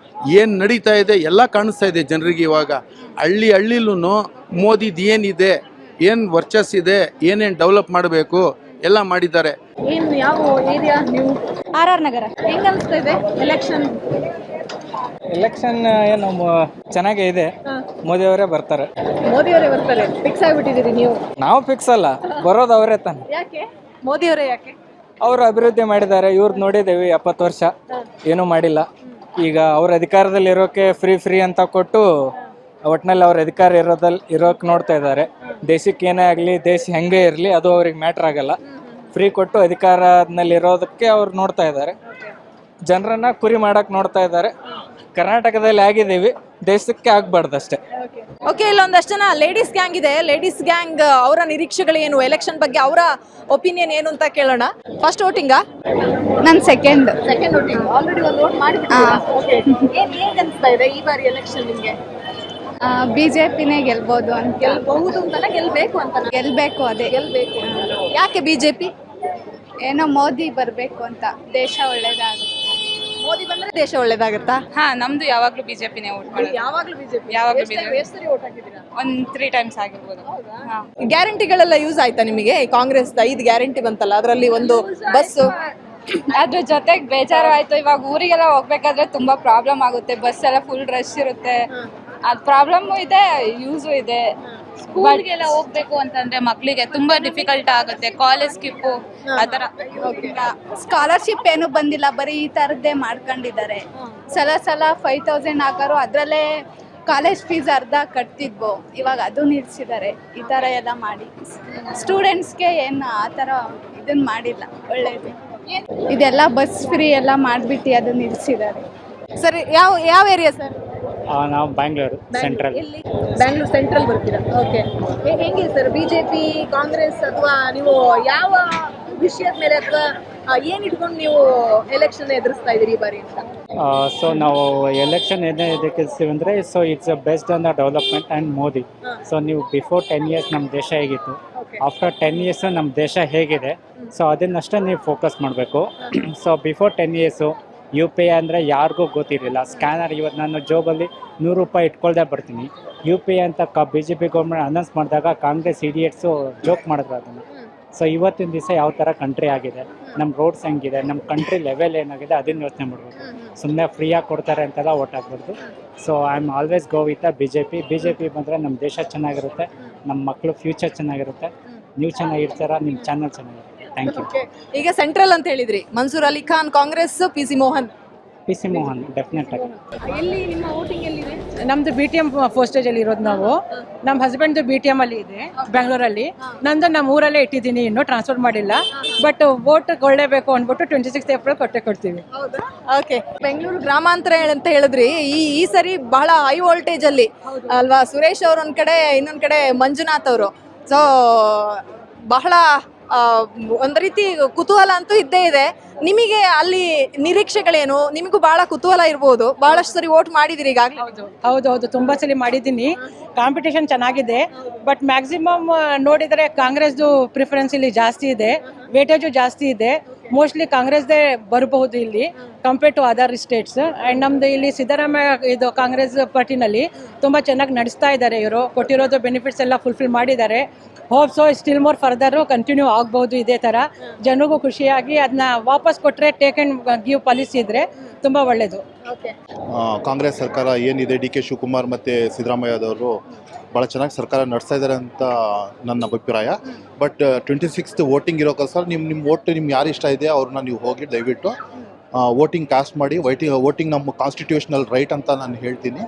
ಏನು ನಡೀತಾ ಇದೆ ಎಲ್ಲ ಕಾಣಿಸ್ತಾ ಇದೆ ಜನರಿಗೆ. ಇವಾಗ ಹಳ್ಳಿಲೂ ಮೋದಿದು ಏನಿದೆ, ಏನು ವರ್ಚಸ್ಸಿದೆ, ಏನೇನು ಡೆವಲಪ್ ಮಾಡಬೇಕು ಎಲ್ಲ ಮಾಡಿದ್ದಾರೆ. ಏನು ಯಾವ ಏರಿಯಾ ನೀವು? RR ನಗರ. ಹೆಂಗ ಅನಿಸ್ತಾ ಇದೆ ಎಲೆಕ್ಷನ್? ಎಲೆಕ್ಷನ್ ಏನು ಚೆನ್ನಾಗೇ ಇದೆ, ಮೋದಿ ಅವರೇ ಬರ್ತಾರೆ. ಮೋದಿ ಅವರೇ ಬರ್ತಾರೆ, ಫಿಕ್ಸ್ ಆಗ್ಬಿಟ್ಟಿದ್ದೀರಿ ನೀವು? ನಾವು ಫಿಕ್ಸ್ ಅಲ್ಲ, ಬರೋದು ಅವರೇ ತಾನೆ. ಯಾಕೆ ಮೋದಿ ಅವರೇ ಯಾಕೆ? ಅವರು ಅಭಿವೃದ್ಧಿ ಮಾಡಿದ್ದಾರೆ, ಇವ್ರದ್ದು ನೋಡಿದ್ದೇವೆ 70 ವರ್ಷ ಏನೂ ಮಾಡಿಲ್ಲ. ಈಗ ಅವ್ರ ಅಧಿಕಾರದಲ್ಲಿ ಇರೋಕೆ ಫ್ರೀ ಅಂತ ಕೊಟ್ಟು ಒಟ್ಟಿನಲ್ಲಿ ಅವ್ರ ಅಧಿಕಾರ ಇರೋಕೆ ನೋಡ್ತಾ ಇದ್ದಾರೆ. ದೇಶಕ್ಕೆ ಏನೇ ಆಗಲಿ, ದೇಶ ಹೆಂಗೆ ಇರಲಿ, ಅದು ಅವ್ರಿಗೆ ಮ್ಯಾಟ್ರ್ ಆಗಲ್ಲ. ಫ್ರೀ ಕೊಟ್ಟು ಅಧಿಕಾರದಲ್ಲಿ ಇರೋದಕ್ಕೆ ಅವ್ರು ನೋಡ್ತಾ ಇದ್ದಾರೆ, ಜನರನ್ನ ಕುರಿ ಮಾಡಕ್ ನೋಡ್ತಾ ಇದ್ದಾರೆ. ಕರ್ನಾಟಕದಲ್ಲಿ ಆಗಿದ್ದೀವಿ, ದೇಶಕ್ಕೆ ಆಗ್ಬಾರ್ದು ಅಷ್ಟೇ. ಓಕೆ, ಇಲ್ಲೊಂದಷ್ಟು ಜನ ಲೇಡೀಸ್ ಗ್ಯಾಂಗ್ ಇದೆ. ಲೇಡೀಸ್ ಗ್ಯಾಂಗ್ ಅವರ ನಿರೀಕ್ಷೆಗಳೇನು, ಎಲೆಕ್ಷನ್ ಬಗ್ಗೆ ಅವರ ಒಪಿನಿಯನ್ ಏನು ಅಂತ ಕೇಳೋಣ. ಫಸ್ಟ್ ವೋಟಿಂಗಾ? ನಾನು ಸೆಕೆಂಡ್ ವೋಟಿಂಗ್. ಆಲ್ರೆಡಿ ಒಂದು ವೋಟ್ ಮಾಡಿದ್ದೀರಾ? ಓಕೆ, ಏನ್ ಅನಿಸ್ತಾ ಇದೆ ಈ ಬಾರಿ ಎಲೆಕ್ಷನ್ ನಿಮಗೆ? ಬಿಜೆಪಿನೇ ಗೆಲ್ಬೋದು ಅಂತ. ಗೆಲ್ಬಹುದು ಅಂತಲ್ಲ, ಗೆಲ್ಬೇಕು ಅಂತ? ಗೆಲ್ಬೇಕು, ಅದೇ ಗೆಲ್ಬೇಕು. ಯಾಕೆ ಬಿಜೆಪಿ? ಏನೋ ಮೋದಿ ಬರಬೇಕು ಅಂತ, ದೇಶ ಒಳ್ಳೇದಾಗುತ್ತೆ. ಮೋದಿ ಬಂದ್ರೆ ದೇಶ ಒಳ್ಳೇದಾಗತ್ತಾ? ಹಾ, ನಮ್ದು ಯಾವಾಗ್ಲೂ ಬಿಜೆಪಿನೇ ವೋಟ್ ಮಾಡೋದು. ಯಾವಾಗ್ಲೂ ಬಿಜೆಪಿ? ಯಾವಾಗ್ಲೂ ಬಿಜೆಪಿ. ಎಷ್ಟು ಸರಿ ವೋಟ್ ಹಾಕಿದ್ದೀರಾ? ಒಂದ್ 3 times ಆಗಿರ್ಬೋದು. ಹಾ. ಗ್ಯಾರಂಟಿಗಳೆಲ್ಲ ಯೂಸ್ ಆಯ್ತಾ ನಿಮಗೆ? ಕಾಂಗ್ರೆಸ್ 5 ಗ್ಯಾರಂಟಿ ಬಂತಲ್ಲ, ಅದರಲ್ಲಿ ಒಂದು ಬಸ್. ಅದ್ರ ಜೊತೆಗೆ ಬೇಜಾರು ಆಯ್ತು. ಇವಾಗ ಊರಿಗೆಲ್ಲ ಹೋಗ್ಬೇಕಾದ್ರೆ ತುಂಬಾ ಪ್ರಾಬ್ಲಮ್ ಆಗುತ್ತೆ, ಬಸ್ ಎಲ್ಲ ಫುಲ್ ರಶ್ ಇರುತ್ತೆ. ಅದ್ ಪ್ರಾಬ್ಲಮ್ ಇದೆ, ಯೂಸು ಇದೆ. ಸ್ಕೂಲ್ಗೆಲ್ಲ ಹೋಗ್ಬೇಕು ಅಂತಂದ್ರೆ ಮಕ್ಳಿಗೆ ತುಂಬಾ ಡಿಫಿಕಲ್ಟ್ ಆಗುತ್ತೆ, ಕಾಲೇಜ್ ಸ್ಕಿಪ್ಪು ಆತರ. ಸ್ಕಾಲರ್ಶಿಪ್ ಏನು ಬಂದಿಲ್ಲ, ಬರೀ ಈ ತರದ್ದೇ ಮಾಡ್ಕೊಂಡಿದ್ದಾರೆ. ಸಲ 5000 ಹಾಕಾರು, ಅದ್ರಲ್ಲೇ ಕಾಲೇಜ್ ಫೀಸ್ ಅರ್ಧ ಕಟ್ತಿದ್ವು, ಇವಾಗ ಅದು ನಿಲ್ಸಿದ್ದಾರೆ. ಈ ತರ ಎಲ್ಲ ಮಾಡಿ ಸ್ಟೂಡೆಂಟ್ಸ್ಗೆ ಏನು ಆ ಥರ ಇದನ್ನ ಮಾಡಿಲ್ಲ, ಒಳ್ಳೇದು. ಇದೆಲ್ಲ ಬಸ್ ಫ್ರೀ ಎಲ್ಲ ಮಾಡಿಬಿಟ್ಟು ಅದು ನಿಲ್ಸಿದ್ದಾರೆ. ಸರಿ, ಯಾವ ಏರಿಯಾ ಸರ್? ನಾವು ಬ್ಯಾಂಗ್ಳೂರು ಸೆಂಟ್ರಲ್. ಬ್ಯಾಂಗ್ಳೂರ್ ಸೆಂಟ್ರಲ್ ಬರ್ತೀರಾ? ಓಕೆ, ಹೆಂಗೆ ಸರ್, ಬಿಜೆಪಿ, ಕಾಂಗ್ರೆಸ್, ಅಥವಾ ನೀವು ಯಾವ ವಿಷಯದ ಮೇಲೆ, ಅಥವಾ ಏನ್ ಇಟ್ಕೊಂಡು ನೀವು ಎಲೆಕ್ಷನ್ ಎದುರಿಸ್ತಾ ಇದೀರಿ ಈ ಬಾರಿ ಅಂತ? ಸೊ ನಾವು ಎಲೆಕ್ಷನ್ ಏನೇ ಎದುರಿಸ್ತೀವಿ ಅಂದರೆ, so it's best on the development and Modi. So ನೀವು ಬಿಫೋರ್ 10 years ನಮ್ಮ ದೇಶ ಹೇಗಿತ್ತು, ಆಫ್ಟರ್ 10 years ನಮ್ಮ ದೇಶ ಹೇಗಿದೆ, ಸೊ ಅದನ್ನಷ್ಟೇ ನೀವು ಫೋಕಸ್ ಮಾಡಬೇಕು. ಸೊ ಬಿಫೋರ್ 10 years UPI ಅಂದರೆ ಯಾರಿಗೂ ಗೊತ್ತಿರಲಿಲ್ಲ. ಸ್ಕ್ಯಾನರ್, ಇವತ್ತು ನಾನು ಜೋಬಲ್ಲಿ 100 ರೂಪಾಯಿ ಇಟ್ಕೊಳ್ದೆ ಬರ್ತೀನಿ. UPI ಅಂತ BJP ಗೌರ್ಮೆಂಟ್ ಅನೌನ್ಸ್ ಮಾಡಿದಾಗ ಕಾಂಗ್ರೆಸ್ ಇಡಿಯಟ್ಸು ಜೋಕ್ ಮಾಡಿದ್ರು ಅದನ್ನು. ಸೊ ಇವತ್ತಿನ ದಿವಸ ಯಾವ ಥರ ಕಂಟ್ರಿ ಆಗಿದೆ, ನಮ್ಮ ರೋಡ್ಸ್ ಹೆಂಗಿದೆ, ನಮ್ಮ ಕಂಟ್ರಿ ಲೆವೆಲ್ ಏನಾಗಿದೆ, ಅದನ್ನು ಯೋಚನೆ ಮಾಡಬೇಕು. ಸುಮ್ಮನೆ ಫ್ರೀಯಾಗಿ ಕೊಡ್ತಾರೆ ಅಂತೆಲ್ಲ ಓಟ್ ಹಾಕ್ಬಾರ್ದು. So I am always go with BJP ಬಂದರೆ ನಮ್ಮ ದೇಶ ಚೆನ್ನಾಗಿರುತ್ತೆ, ನಮ್ಮ ಮಕ್ಕಳು ಫ್ಯೂಚರ್ ಚೆನ್ನಾಗಿರುತ್ತೆ, ನೀವು ಚೆನ್ನಾಗಿರ್ತಾರ, ನಿಮ್ಮ ಚಾನಲ್ ಚೆನ್ನಾಗಿರುತ್ತೆ. Thank you. ಈಗ ಸೆಂಟ್ರಲ್ ಅಂತ ಹೇಳಿದ್ರಿ, ಮನ್ಸೂರ್ ಅಲಿ ಖಾನ್ ಕಾಂಗ್ರೆಸ್, PC ಮೋಹನ್ ಡೆಫಿನೆಟ್ ಆಗಿ. ಎಲ್ಲಿ ನಿಮ್ಮ ವೋಟಿಂಗ್ ಎಲ್ಲಿದೆ? ನಮ್ದು BTM ಪೋಸ್ಟೇಜ್ ಅಲ್ಲಿ ಇರೋದು ನಾವು. ನಮ್ಮ ಹಸ್ಬೆಂಡ್ದು BTM ಅಲ್ಲಿ ಇದೆ ಬೆಂಗಳೂರಲ್ಲಿ. ನಂದು ನಮ್ಮ ಊರಲ್ಲೇ ಇಟ್ಟಿದ್ದೀನಿ, ಇನ್ನೂ ಟ್ರಾನ್ಸ್ಫರ್ ಮಾಡಿಲ್ಲ. ಬಟ್ ವೋಟ್ ಕೊಳ್ಳೇಬೇಕು ಅಂದ್ಬಿಟ್ಟು 26 ಏಪ್ರಿಲ್ ಕೊಡ್ತೀವಿ. ಓಕೆ, ಬೆಂಗಳೂರು ಗ್ರಾಮಾಂತರ ಅಂತ ಹೇಳಿದ್ರಿ, ಈ ಸರಿ ಬಹಳ ಹೈ ವೋಲ್ಟೇಜ್ ಅಲ್ಲಿ ಅಲ್ವಾ? ಸುರೇಶ್ ಅವ್ರ ಒಂದ್ ಕಡೆ, ಇನ್ನೊಂದ್ ಕಡೆ ಮಂಜುನಾಥ್ ಅವರು. ಸೊ ಬಹಳ ಒಂದ್ ರೀತಿ ಕುತೂಹಲ ಅಂತೂ ಇದ್ದೇ ಇದೆ. ನಿಮಗೆ ಅಲ್ಲಿ ನಿರೀಕ್ಷೆಗಳೇನು? ನಿಮಗೂ ಬಹಳ ಕುತೂಹಲ ಇರ್ಬೋದು, ಬಹಳಷ್ಟು ಸರಿ ವೋಟ್ ಮಾಡಿದಿರಿ ಈಗಾಗಲೇ. ಹೌದು, ತುಂಬಾ ಸಲ ಮಾಡಿದ್ದೀನಿ. ಕಾಂಪಿಟೇಷನ್ ಚೆನ್ನಾಗಿದೆ, ಬಟ್ ಮ್ಯಾಕ್ಸಿಮಮ್ ನೋಡಿದರೆ ಕಾಂಗ್ರೆಸ್ದು ಪ್ರಿಫರೆನ್ಸ್ ಇಲ್ಲಿ ಜಾಸ್ತಿ ಇದೆ, ವೇಟೇಜು ಜಾಸ್ತಿ ಇದೆ. ಮೋಸ್ಟ್ಲಿ ಕಾಂಗ್ರೆಸ್ದೇ ಬರಬಹುದು ಇಲ್ಲಿ compare to other states. And ನಮ್ಮದು ಇಲ್ಲಿ ಸಿದ್ದರಾಮಯ್ಯ ಇದು ಕಾಂಗ್ರೆಸ್ ಪಾರ್ಟಿನಲ್ಲಿ ತುಂಬ ಚೆನ್ನಾಗಿ ನಡೆಸ್ತಾ ಇದ್ದಾರೆ. ಇವರು ಕೊಟ್ಟಿರೋದು ಬೆನಿಫಿಟ್ಸ್ ಎಲ್ಲ ಫುಲ್ಫಿಲ್ ಮಾಡಿದ್ದಾರೆ. Hope so still more further continue ಆಗ್ಬೋದು ಇದೇ ಥರ. ಜನಗೂ ಖುಷಿಯಾಗಿ ಅದನ್ನ ವಾಪಸ್ ಕೊಟ್ಟರೆ ಟೇಕ್ ಆ್ಯಂಡ್ ಗಿವ್ ಪಾಲಿಸಿ ಇದ್ದರೆ ತುಂಬ ಒಳ್ಳೆಯದು. ಕಾಂಗ್ರೆಸ್ ಸರ್ಕಾರ ಏನಿದೆ, DK ಶಿವಕುಮಾರ್ ಮತ್ತು ಸಿದ್ದರಾಮಯ್ಯದವರು ಭಾಳ ಚೆನ್ನಾಗಿ ಸರ್ಕಾರ ನಡೆಸ್ತಾ ಇದ್ದಾರೆ ಅಂತ ನನ್ನ ಅಭಿಪ್ರಾಯ. ಬಟ್ 26th ವೋಟಿಂಗ್ ಇರೋಕ್ಕೋಸ್ಕರ ನಿಮ್ಮ ವೋಟ್ ನಿಮ್ಗೆ ಯಾರು ಇಷ್ಟ ಇದೆ ಅವ್ರನ್ನ ನೀವು ಹೋಗಿ ದಯವಿಟ್ಟು ವೋಟಿಂಗ್ ಕಾಸ್ಟ್ ಮಾಡಿ. ವೋಟಿಂಗ್ ನಮ್ಮ ಕಾನ್ಸ್ಟಿಟ್ಯೂಷನಲ್ ರೈಟ್ ಅಂತ ನಾನು ಹೇಳ್ತೀನಿ.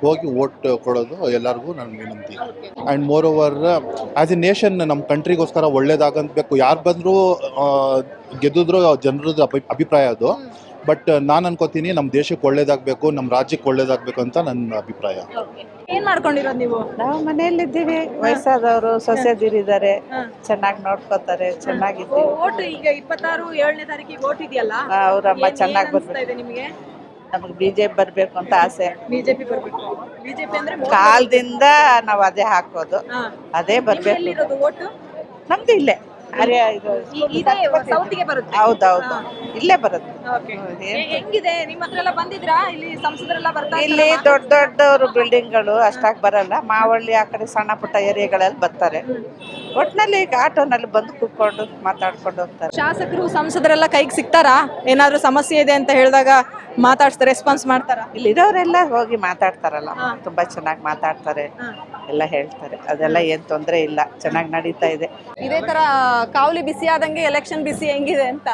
ಹೋಗಿ ವೋಟ್ ಕೊಡೋದು ಎಲ್ಲರಿಗೂ ನನ್ನ ವಿನಂತಿ. And more over as A nation ನಮ್ಮ ಕಂಟ್ರಿಗೋಸ್ಕರ ಒಳ್ಳೇದಾಗಬೇಕು. ಯಾರು ಬಂದರೂ ಗೆದ್ದಿದ್ರು ಜನರದ್ದು ಅಭಿಪ್ರಾಯ ಅದು. ಬಟ್ ನಾನು ಅನ್ಕೋತೀನಿ ನಮ್ಮ ದೇಶಕ್ಕೆ ಒಳ್ಳೇದಾಗಬೇಕು, ನಮ್ಮ ರಾಜ್ಯಕ್ಕೆ ಒಳ್ಳೇದಾಗಬೇಕು ಅಂತ ನನ್ನ ಅಭಿಪ್ರಾಯ. ಏನ್ ಮಾಡ್ಕೊಂಡಿರೋದು ನೀವು? ನಾವು ಮನೆಯಲ್ಲಿದ್ದೀವಿ, ವಯಸ್ಸಾದವರು ಸೊಸೆದಿರಿದ್ದಾರೆ, ಚೆನ್ನಾಗಿ ನೋಡ್ಕೋತಾರೆ, ಚೆನ್ನಾಗಿದ್ದೀವಿ. ವೋಟ್ ಈಗ 26 7ನೇ ತಾರೀಕಿಗೆ ವೋಟ್ ಇದೆಯಲ್ಲ, ಅವರಮ್ಮ ಚೆನ್ನಾಗಿ ಬರ್ಬೇಕು. ನಿಮಗೆ ನಮಗೆ BJP ಬರಬೇಕು ಅಂತ ಆಸೆ. ಬಿಜೆಪಿ ಬರ್ಬೇಕು. ಬಿಜೆಪಿ ಅಂದ್ರೆ ಕಾಲದಿಂದ ನಾವು ಅದೇ ಹಾಕೋದು, ಅದೇ ಬರ್ಬೇಕು. ಎಲ್ಲಿರೋದು ವೋಟ್? ನಮ್ದು ಇಲ್ಲೇ ಸೌತಿಗೆ ಬರುತ್ತೆ. ಹೌದೌದು, ಇಲ್ಲೇ ಬರುತ್ತೆ. ಹೆಂಗಿದೆ ನಿಮ್ಮ ಹತ್ರ ಎಲ್ಲ ಬಂದಿದ್ರಾ? ಇಲ್ಲಿ ಸಂಸದರೆಲ್ಲ ಬರ್ತಾ ಇಲ್ಲಿ ದೊಡ್ಡ ದೊಡ್ಡವರು ಬಿಲ್ಡಿಂಗ್ಗಳು ಅಷ್ಟಾಗಿ ಬರಲ್ಲ. ಮಾವಳ್ಳಿ ಆ ಕಡೆ ಸಣ್ಣ ಪುಟ್ಟ ಏರಿಯಾಗಳಲ್ಲಿ ಬರ್ತಾರೆ. ಒಟ್ನಲ್ಲಿ ಈಗ ಆಟೋನಲ್ಲಿ ಬಂದು ಕೂತ್ಕೊಂಡು ಮಾತಾಡ್ಕೊಂಡು ಹೋಗ್ತಾರೆ. ಶಾಸಕರು ಸಂಸದರೆಲ್ಲ ಕೈಗೆ ಸಿಗ್ತಾರಾ? ಏನಾದ್ರೂ ಸಮಸ್ಯೆ ಇದೆ ಅಂತ ಹೇಳಿದಾಗ ಮಾತಾಡ್ತಾರೆ, ರೆಸ್ಪಾನ್ಸ್ ಮಾಡ್ತಾರ? ಇಲ್ಲಿರೋರೆಲ್ಲ ಹೋಗಿ ಮಾತಾಡ್ತಾರಲ್ಲ, ತುಂಬಾ ಚೆನ್ನಾಗಿ ಮಾತಾಡ್ತಾರೆ, ಎಲ್ಲ ಹೇಳ್ತಾರೆ. ಅದೆಲ್ಲ ಏನ್ ತೊಂದರೆ ಇಲ್ಲ, ಚೆನ್ನಾಗಿ ನಡೀತಾ ಇದೆ. ಇದೇ ತರ ಕಾವಲಿ ಬಿಸಿ ಆದಂಗೆ ಎಲೆಕ್ಷನ್ ಬಿಸಿ ಹೆಂಗಿದೆ ಅಂತ?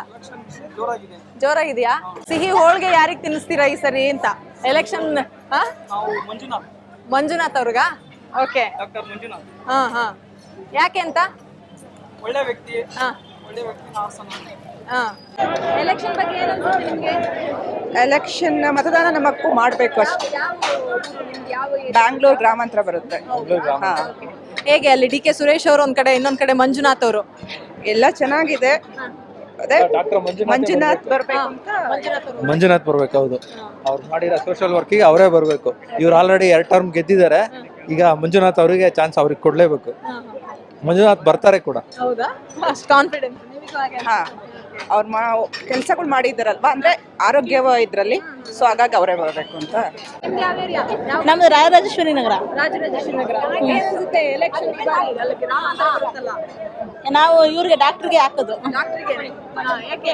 ಜೋರಾಗಿದೆಯಾ? ಸಿಹಿ ಹೋಳ್ಗೆ ಯಾರಿಗ್ ತಿನ್ನಿಸ್ತೀರಾ ಈ ಸರಿ ಅಂತ? ಎಲೆಕ್ಷನ್ ಮಂಜುನಾಥ್ ಅವ್ರಿಗ? ಓಕೆ. ಹಾ ಹಾ, ಯಾಕೆ ಅಂತ? ಒಳ್ಳೆ ವ್ಯಕ್ತಿ. ಎಲೆಕ್ಷನ್ ಬಗ್ಗೆ ಏನು ಅನ್ಸುತ್ತೆ ನಿಮ್ಗೆ? ಎಲೆಕ್ಷನ್ ಮತದಾನ ನಮ್ಮ ಹಕ್ಕು ಮಾಡಬೇಕು ಅಷ್ಟೇ. ಬ್ಯಾಂಗ್ಳೂರ್ ಗ್ರಾಮಾಂತರ ಬರುತ್ತೆ. ಹಾ, ಹೇಗೆ ಅಲ್ಲಿ ಡಿ ಕೆ ಸುರೇಶ್ ಅವರು ಒಂದ್ ಕಡೆ, ಇನ್ನೊಂದ್ ಕಡೆ ಮಂಜುನಾಥ್ ಅವರು? ಎಲ್ಲ ಚೆನ್ನಾಗಿದೆ. ಅದೇ ಮಂಜುನಾಥ್ ಬರ್ಬೇಕು ಅಂತ. ಮಂಜುನಾಥ್ ಬರ್ಬೇಕು. ಹೌದು, ಅವ್ರು ಮಾಡಿರೋ ಸೋಷಿಯಲ್ ವರ್ಕಿಗೆ ಅವರೇ ಬರಬೇಕು. ಇವ್ರು ಆಲ್ರೆಡಿ 2 ಟರ್ಮ್ ಗೆದ್ದಿದ್ದಾರೆ. ಈಗ ಮಂಜುನಾಥ್ ಅವರಿಗೆ ಚಾನ್ಸ್ ಅವ್ರಿಗೆ ಕೊಡ್ಲೇಬೇಕು. ಮಂಜುನಾಥ್ ಬರ್ತಾರೆ ಕೂಡ. ಹೌದಾ? ಅಷ್ಟು ಕಾನ್ಫಿಡೆನ್ಸ್? ಹಾ, ಅವ್ರ ಕೆಲಸಗಳು ಮಾಡಿದಾರಲ್ವಾ, ಅಂದ್ರೆ ಆರೋಗ್ಯ ಇದ್ರಲ್ಲಿ, ಸೊ ಹಾಗಾಗಿ ಅವರೇ ಬರಬೇಕು ಅಂತ. ನಮ್ದು ರಾಜರಾಜೇಶ್ವರಿ ನಗರ. ರಾಜರಾಜೇಶ್ವರಿ ನಗರ. ಏನಿಸುತ್ತೆ ಎಲೆಕ್ಷನ್? ನಾವು ಇವ್ರಿಗೆ ಡಾಕ್ಟರ್ಗೆ ಹಾಕೋದು. ಯಾಕೆ?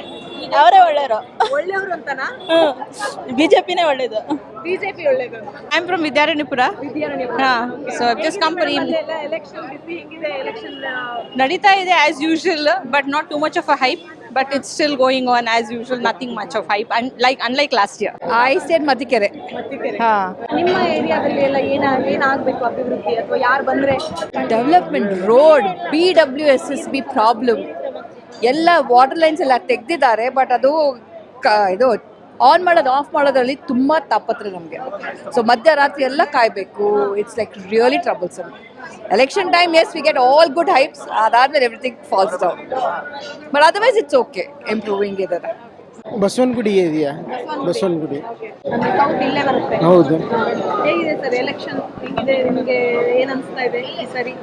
ಅವರೇ ಒಳ್ಳೆಯವರು. ಒಳ್ಳೆಯವರು ಅಂತನಾ? ಬಿಜೆಪಿನೇ ಒಳ್ಳೇದು. ಬಿಜೆಪಿ ಒಳ್ಳೇದು. I am from Vidyaranyapura. So just company election ಬಿಸಿ ಹೆಂಗಿದೆ? ಎಲೆಕ್ಷನ್ ನಡೀತಾ ಇದೆ as usual, but not too much of a hype. But it's still going on as usual, nothing much of hype, and unlike last year. I said Matikere. ಹಾ, ನಿಮ್ಮ ಏರಿಯಾದಲ್ಲಿ ಎಲ್ಲ ಏನಾಗಬೇಕು ಅಭಿವೃದ್ಧಿ, ಅಥವಾ ಯಾರು ಬಂದ್ರೆ? ಡೆವಲಪ್ಮೆಂಟ್, ರೋಡ್, BWSSB ಪ್ರಾಬ್ಲಮ್, ಎಲ್ಲ ವಾಟರ್ ಲೈನ್ಸ್ ಎಲ್ಲ ತೆಗ್ದಿದ್ದಾರೆ. ಬಟ್ ಅದು ಇದು ಆನ್ ಮಾಡೋದು ಆಫ್ ಮಾಡೋದ್ರಲ್ಲಿ ತುಂಬ ತಾಪತ್ರೆ ನಮಗೆ. ಸೊ ಮಧ್ಯರಾತ್ರಿ ಎಲ್ಲ ಕಾಯಬೇಕು. It's like really troublesome. Election time, as we get all good hypes. ಅದಾದ್ಮೇಲೆ everything falls down. But otherwise it's okay, improving ಇದೆ. ಬಸವನಗುಡಿ ಇದೆಯಾ? ಬಸವನಗುಡಿ. ಇಲ್ಲೇ ಬರುತ್ತೆ. ಹೌದು. ಹೇಗಿದೆ ಸರ್ ಎಲೆಕ್ಷನ್? ಹೇಗಿದೆ ನಿಮಗೆ? ಏನ್ ಅನ್ಸ್ತಾ ಇದೆ ಈ ಸರಿ?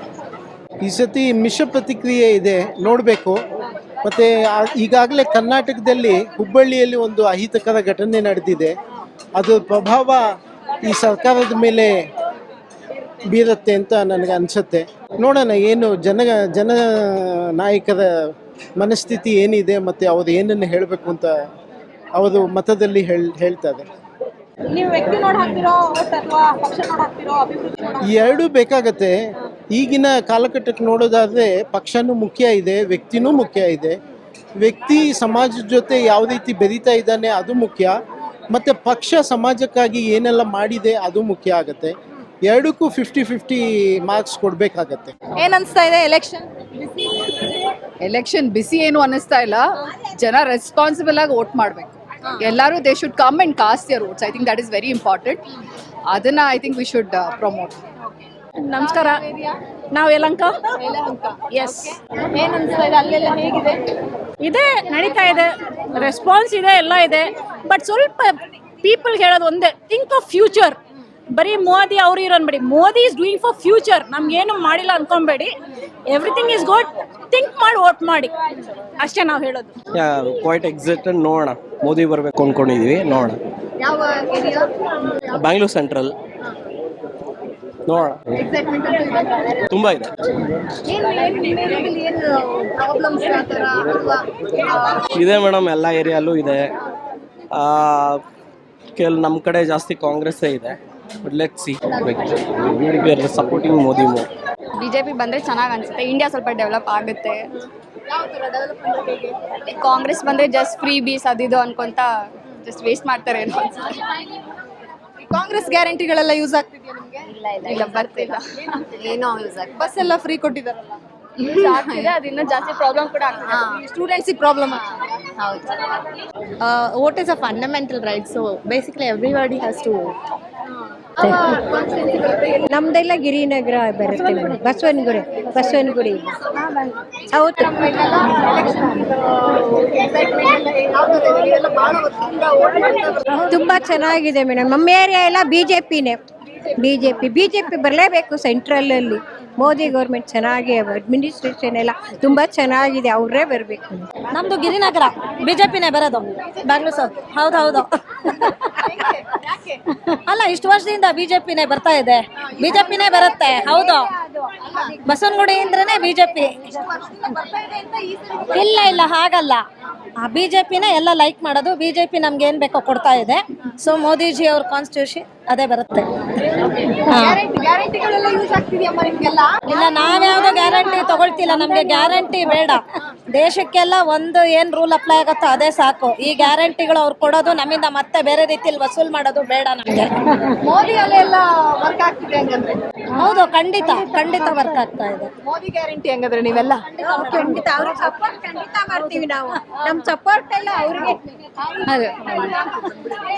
ಈ ಸತಿ ಮಿಶ್ರ ಪ್ರತಿಕ್ರಿಯೆ ಇದೆ, ನೋಡಬೇಕು. ಮತ್ತು ಈಗಾಗಲೇ ಕರ್ನಾಟಕದಲ್ಲಿ ಹುಬ್ಬಳ್ಳಿಯಲ್ಲಿ ಒಂದು ಅಹಿತಕರ ಘಟನೆ ನಡೆದಿದೆ. ಅದರ ಪ್ರಭಾವ ಈ ಸರ್ಕಾರದ ಮೇಲೆ ಬೀರುತ್ತೆ ಅಂತ ನನಗೆ ಅನಿಸುತ್ತೆ. ನೋಡೋಣ ಏನು ಜನ ನಾಯಕರ ಮನಸ್ಥಿತಿ ಏನಿದೆ ಮತ್ತು ಅವರು ಏನನ್ನು ಹೇಳಬೇಕು ಅಂತ ಅವರು ಮತದಲ್ಲಿ ಹೇಳ್ತಾರೆ. ನೀವು ವ್ಯಕ್ತಿ ನೋಡಿ ಹಾಕ್ತಿರೋ ಅಥವಾ ಪಕ್ಷ ನೋಡಿ ಹಾಕ್ತಿರೋ? ಅಭಿವೃದ್ಧಿ ಈ ಎರಡೂ ಬೇಕಾಗತ್ತೆ. ಈಗಿನ ಕಾಲಘಟ್ಟಕ್ಕೆ ನೋಡೋದಾದರೆ ಪಕ್ಷನೂ ಮುಖ್ಯ ಇದೆ, ವ್ಯಕ್ತಿನೂ ಮುಖ್ಯ ಇದೆ. ವ್ಯಕ್ತಿ ಸಮಾಜದ ಜೊತೆ ಯಾವ ರೀತಿ ಬೆರೀತಾ ಇದ್ದಾನೆ ಅದು ಮುಖ್ಯ, ಮತ್ತು ಪಕ್ಷ ಸಮಾಜಕ್ಕಾಗಿ ಏನೆಲ್ಲ ಮಾಡಿದೆ ಅದು ಮುಖ್ಯ ಆಗುತ್ತೆ. ಎರಡಕ್ಕೂ 50-50 ಮಾರ್ಕ್ಸ್ ಕೊಡಬೇಕಾಗತ್ತೆ. ಏನ್ ಅನ್ಸ್ತಾ ಇದೆ ಎಲೆಕ್ಷನ್? ಎಲೆಕ್ಷನ್ ಬಿಸಿ ಏನು ಅನ್ನಿಸ್ತಾ ಇಲ್ಲ. ಜನ ರೆಸ್ಪಾನ್ಸಿಬಲ್ ಆಗಿ ವೋಟ್ ಮಾಡಬೇಕು. ಎಲ್ಲರೂ they should come and cast their votes. I think that is very important. ಅದನ್ನ I think we should promote. ನಮಸ್ಕಾರ, ನಾವು ಯಲಹಂಕ. ಎಸ್. ಏನ್ ಅನ್ಸ್ತಾ ಇದೆ? ಅಲ್ಲೆಲ್ಲ ಹೇಗಿದೆ? ಇದೆ, ನಡೀತಾ ಇದೆ, ರೆಸ್ಪಾನ್ಸ್ ಇದೆ, ಎಲ್ಲ ಇದೆ. ಬಟ್ ಸ್ವಲ್ಪ ಪೀಪಲ್ಗೆ ಹೇಳೋದು ಒಂದೇ, ಥಿಂಕ್ ಆಫ್ ಫ್ಯೂಚರ್. ಬರೀ ಮೋದಿ ಅವ್ರು ಇರೋ ಅನ್ಬೇಡಿ. Modi is doing for future. ನಮ್ಗೇನು ಮಾಡಿಲ್ಲ ಅನ್ಕೊಂಬೇಡಿ. Everything is good. ಥಿಂಕ್ ಮಾಡಿ ವೋಟ್ ಮಾಡಿ, ಅಷ್ಟೇ ನಾವು ಹೇಳೋದು. Quite excited. ನೋಡೋಣ, ಮೋದಿ ಬರಬೇಕು ಅಂದ್ಕೊಂಡಿದೀವಿ. ನೋಡೋಣ. ಯಾವ ಏರಿಯಾ? ಬ್ಯಾಂಗ್ಳೂರ್ ಸೆಂಟ್ರಲ್. ನೋಡೋಣ, ಎಕ್ಸೈಟ್ಮೆಂಟ್ ಅಂತ ಇದೆ. ತುಂಬ ಇದೆ. ಏನು ಪ್ರಾಬ್ಲಮ್ಸ್ ಆ ಥರ ಅಥವಾ? ಇದೆ ಮೇಡಮ್, ಎಲ್ಲ ಏರಿಯಾಲ್ಲೂ ಇದೆ. ನಮ್ಮ ಕಡೆ ಜಾಸ್ತಿ ಕಾಂಗ್ರೆಸ್ಸೇ ಇದೆ. But let's see, we are supporting Modi more. BJP ಬಂದ್ರೆ ಚೆನ್ನಾಗಿ ಅನ್ಸುತ್ತೆ. ಇಂಡಿಯಾ ಸ್ವಲ್ಪ ಡೆವಲಪ್ ಆಗುತ್ತೆ. ಯಾವ ಥರ ಡೆವಲಪ್ಮೆಂಟ್ ಹೇಗೆ? ಕಾಂಗ್ರೆಸ್ ಬಂದ್ರೆ ಜಸ್ಟ್ ಫ್ರೀ ಬೀಸ್ ಅದಿದು ಅನ್ಕೊಂತ ಜಸ್ಟ್ ವೇಸ್ಟ್ ಮಾಡ್ತಾರೆ ಏನೋ ಅನ್ಸುತ್ತೆ. ಕಾಂಗ್ರೆಸ್ ಗ್ಯಾರಂಟಿಗಳೆಲ್ಲ ಯೂಸ್ ಆಗ್ತಿದೆಯಾ ನಿಮಗೆ? ಇಲ್ಲ, ಬರ್ತಿಲ್ಲ. ಏನೋ ಯೂಸ್ ಆಗಿ ಬಸ್ ಎಲ್ಲ ಫ್ರೀ ಕೊಟ್ಟಿದ್ದಾರಲ್ಲ, ಆಗ್ತಿದೆ. ಅದಿನ್ನ ಜಾಸ್ತಿ ಪ್ರಾಬ್ಲಮ್ ಕೂಡ ಆಗ್ತಿದೆ. ಸ್ಟೂಡೆಂಟ್ಸಿಗೆ ಪ್ರಾಬ್ಲಮ್. ಹೌದು. Vote is a fundamental right, so basically everybody has to vote. ನಮ್ದೆಲ್ಲ ಗಿರಿನಗರ ಬರುತ್ತೆ ಮೇಡಮ್. ಬಸವನಗುಡಿ. ಹೌದು. ತುಂಬಾ ಚೆನ್ನಾಗಿದೆ ಮೇಡಮ್. ನಮ್ಮ ಏರಿಯಾ ಎಲ್ಲ BJPನೇ. ಬಿಜೆಪಿ ಬರಲೇಬೇಕು ಸೆಂಟ್ರಲಲ್ಲಿ. ಮೋದಿ ಗೌರ್ಮೆಂಟ್ ಚೆನ್ನಾಗಿ ಅಡ್ಮಿನಿಸ್ಟ್ರೇಷನ್ ಎಲ್ಲ ತುಂಬಾ ಚೆನ್ನಾಗಿದೆ, ಅವರೇ ಬರಬೇಕು. ನಮ್ದು ಗಿರಿನಗರ, ಬಿಜೆಪಿನೇ ಬರೋದು, ಬ್ಯಾಂಗ್ಳೂರ್ ಸೌತ್. ಹೌದು ಅಲ್ಲ, ಇಷ್ಟು ವರ್ಷದಿಂದ ಬಿಜೆಪಿನೇ ಬರ್ತಾ ಇದೆ, ಬಿಜೆಪಿನೇ ಬರುತ್ತೆ. ಹೌದು, ಬಸವನಗುಡಿ ಅಂದ್ರೇನೆ ಬಿಜೆಪಿ. ಇಲ್ಲ ಹಾಗಲ್ಲ, ಬಿಜೆಪಿನೇ ಎಲ್ಲ ಲೈಕ್ ಮಾಡೋದು. ಬಿಜೆಪಿ ನಮ್ಗೆ ಏನ್ ಬೇಕೋ ಕೊಡ್ತಾ ಇದೆ. ಸೊ ಮೋದಿಜಿ ಅವ್ರ ಕಾನ್ಸ್ಟಿಟ್ಯೂಷನ್ ಅದೇ ಬರುತ್ತೆ. ಇಲ್ಲ, ನಾವ್ಯಾವ್ದು ಗ್ಯಾರಂಟಿ ತಗೊಳ್ತಿಲ್ಲ, ನಮ್ಗೆ ಗ್ಯಾರಂಟಿ ಬೇಡ. ದೇಶಕ್ಕೆಲ್ಲ ಒಂದು ಏನ್ ರೂಲ್ ಅಪ್ಲೈ ಆಗುತ್ತೋ ಅದೇ ಸಾಕು. ಈ ಗ್ಯಾರಂಟಿಗಳು ಅವ್ರು ಕೊಡೋದು ನಮ್ಮಿಂದ ಮತ್ತೆ ಬೇರೆ ರೀತಿಯಲ್ಲಿ ವಸೂಲ್ ಮಾಡೋದು ಬೇಡ ನಮ್ಗೆ. ಮೋದಿ ಅಲ್ಲೆಲ್ಲ ವರ್ಕ್ ಆಗ್ತಿದೆ ಹಂಗಂದ್ರೆ? ಹೌದು, ಖಂಡಿತ ವರ್ಕ್ ಆಗ್ತಾ ಇದೆ. ಮೋದಿ ಗ್ಯಾರಂಟಿ ಹಂಗಂದ್ರೆ ನೀವೆಲ್ಲ ಖಂಡಿತ ಅವ್ರ ಸಪೋರ್ಟ್ ಖಂಡಿತ ಮಾಡ್ತೀವಿ ನಾವು. ನಮ್ ಸಪೋರ್ಟ್ ಎಲ್ಲ ಅವ್ರಿಗೆ.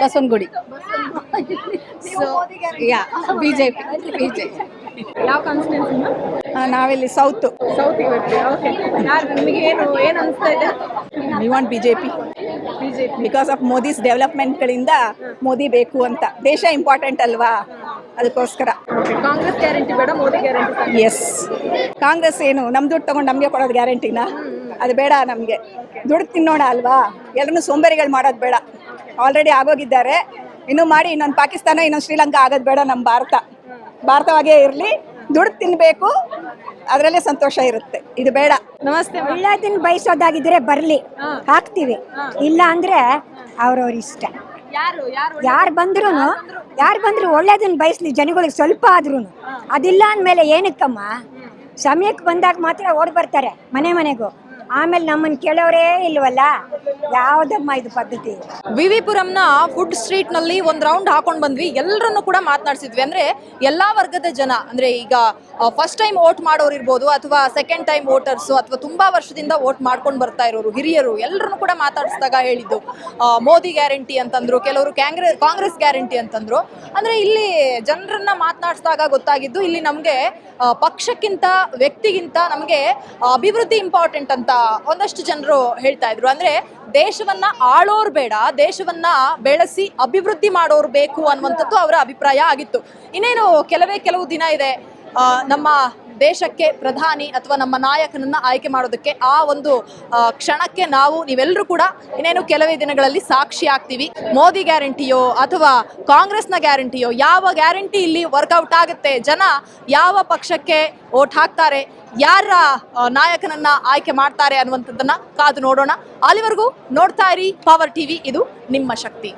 ಬಸವನಗುಡಿ. ಬಿಜೆಪಿ. ಯಾವ ಕಾನ್ಸ್ಟಿಟ್ಯೂನ್ಸಿ? ನಾವಿಲ್ಲಿ ಸೌತ್. ನಿಮಗೆ ಏನು ಅನಿಸ್ತಾ ಇದೆ? We want BJP because of Modi's ಡೆವಲಪ್ಮೆಂಟ್ಗಳಿಂದ ಮೋದಿ ಬೇಕು ಅಂತ. ದೇಶ ಇಂಪಾರ್ಟೆಂಟ್ ಅಲ್ವಾ, ಅದಕ್ಕೋಸ್ಕರ. ಕಾಂಗ್ರೆಸ್ ಗ್ಯಾರಂಟಿ ಬೇಡ, ಮೋದಿ ಗ್ಯಾರಂಟಿ. ಎಸ್, ಕಾಂಗ್ರೆಸ್ ಏನು ನಮ್ಮ ದುಡ್ಡು ತಗೊಂಡು ನಮಗೆ ಕೊಡೋದು ಗ್ಯಾರಂಟಿನ? ಅದು ಬೇಡ ನಮಗೆ. ದುಡ್ಡು ತಿನ್ನೋಣ ಅಲ್ವಾ, ಎಲ್ಲರೂ ಸೋಂಬೇರಿಗಳು ಮಾಡೋದು ಬೇಡ. ಆಲ್ರೆಡಿ ಆಗೋಗಿದ್ದಾರೆ, ಇನ್ನೂ ಮಾಡಿ ಇನ್ನೊಂದು ಪಾಕಿಸ್ತಾನ, ಇನ್ನೊಂದು ಶ್ರೀಲಂಕಾ ಆಗೋದು ಬೇಡ. ನಮ್ಮ ಭಾರತವಾಗೇ ಇರಲಿ, ದುಡ್ಡು ತಿನ್ನಬೇಕು, ಅದರಲ್ಲೇ ಸಂತೋಷ ಇರುತ್ತೆ. ಇದು ಬೇಡ. ನಮಸ್ತೆ. ಒಳ್ಳೆದನ್ನ ಬಯಸೋದಾಗಿದ್ರೆ ಬರ್ಲಿ, ಹಾಕ್ತಿವಿ. ಇಲ್ಲ ಅಂದ್ರೆ ಅವ್ರವ್ರ ಇಷ್ಟ. ಯಾರು ಬಂದ್ರು ಒಳ್ಳೇದನ್ನ ಬಯಸ್ಲಿ ಜನಗಳಿಗೆ ಸ್ವಲ್ಪ ಆದ್ರೂ. ಅದಿಲ್ಲ ಅಂದಮೇಲೆ ಏನಕ್ಕಮ್ಮ, ಸಮಯಕ್ಕೆ ಬಂದಾಗ ಮಾತ್ರ ಓಡ್ ಬರ್ತಾರೆ ಮನೆಗೂ. ಆಮೇಲೆ ನಮ್ಮನ್ನು ಕೇಳೋರೇ ಇಲ್ವಲ್ಲ, ಯಾವ್ದಮ್ಮ ಇದು ಪದ್ಧತಿ? ವಿವಿಪುರಂನ ಫುಡ್ ಸ್ಟ್ರೀಟ್ ನಲ್ಲಿ ಒಂದ್ ರೌಂಡ್ ಹಾಕೊಂಡ್ ಬಂದ್ವಿ. ಎಲ್ಲರನ್ನು ಕೂಡ ಮಾತನಾಡ್ಸಿದ್ವಿ. ಅಂದ್ರೆ ಎಲ್ಲಾ ವರ್ಗದ ಜನ, ಅಂದ್ರೆ ಈಗ ಫಸ್ಟ್ ಟೈಮ್ ವೋಟ್ ಮಾಡೋರು ಇರ್ಬೋದು, ಅಥವಾ ಸೆಕೆಂಡ್ ಟೈಮ್ ವೋಟರ್ಸ್, ಅಥವಾ ತುಂಬಾ ವರ್ಷದಿಂದ ವೋಟ್ ಮಾಡ್ಕೊಂಡು ಬರ್ತಾ ಇರೋರು, ಹಿರಿಯರು, ಎಲ್ಲರನ್ನು ಕೂಡ ಮಾತಾಡಿಸಿದಾಗ ಹೇಳಿದ್ದು ಮೋದಿ ಗ್ಯಾರಂಟಿ ಅಂತಂದ್ರು, ಕೆಲವರು ಕಾಂಗ್ರೆಸ್ ಗ್ಯಾರಂಟಿ ಅಂತಂದ್ರು. ಅಂದ್ರೆ ಇಲ್ಲಿ ಜನರನ್ನ ಮಾತನಾಡಿಸಿದಾಗ ಗೊತ್ತಾಗಿದ್ದು, ಇಲ್ಲಿ ನಮ್ಗೆ ಪಕ್ಷಕ್ಕಿಂತ ವ್ಯಕ್ತಿಗಿಂತ ನಮಗೆ ಅಭಿವೃದ್ಧಿ ಇಂಪಾರ್ಟೆಂಟ್ ಅಂತ ಒಂದಷ್ಟು ಜನರು ಹೇಳ್ತಾ ಇದ್ರು. ಅಂದ್ರೆ ದೇಶವನ್ನ ಆಳೋರ್ ಬೇಡ, ದೇಶವನ್ನ ಬೆಳೆಸಿ ಅಭಿವೃದ್ಧಿ ಮಾಡೋರು ಬೇಕು ಅನ್ನುವಂಥದ್ದು ಅವರ ಅಭಿಪ್ರಾಯ ಆಗಿತ್ತು. ಇನ್ನೇನು ಕೆಲವು ದಿನ ಇದೆ ನಮ್ಮ ದೇಶಕ್ಕೆ ಪ್ರಧಾನಿ ಅಥವಾ ನಮ್ಮ ನಾಯಕನನ್ನ ಆಯ್ಕೆ ಮಾಡೋದಕ್ಕೆ. ಆ ಒಂದು ಕ್ಷಣಕ್ಕೆ ನೀವೆಲ್ಲರೂ ಕೂಡ ಇನ್ನೇನು ಕೆಲವೇ ದಿನಗಳಲ್ಲಿ ಸಾಕ್ಷಿ ಆಗ್ತೀವಿ. ಮೋದಿ ಗ್ಯಾರಂಟಿಯೋ ಅಥವಾ ಕಾಂಗ್ರೆಸ್ನ ಗ್ಯಾರಂಟಿಯೋ, ಯಾವ ಗ್ಯಾರಂಟಿ ಇಲ್ಲಿ ವರ್ಕೌಟ್ ಆಗುತ್ತೆ, ಜನ ಯಾವ ಪಕ್ಷಕ್ಕೆ ವೋಟ್ ಹಾಕ್ತಾರೆ, ಯಾರ ನಾಯಕನನ್ನ ಆಯ್ಕೆ ಮಾಡ್ತಾರೆ ಅನ್ನುವಂಥದ್ದನ್ನ ಕಾದು ನೋಡೋಣ. ಅಲ್ಲಿವರೆಗೂ ನೋಡ್ತಾ ಇರಿ ಪವರ್ ಟಿವಿ, ಇದು ನಿಮ್ಮ ಶಕ್ತಿ.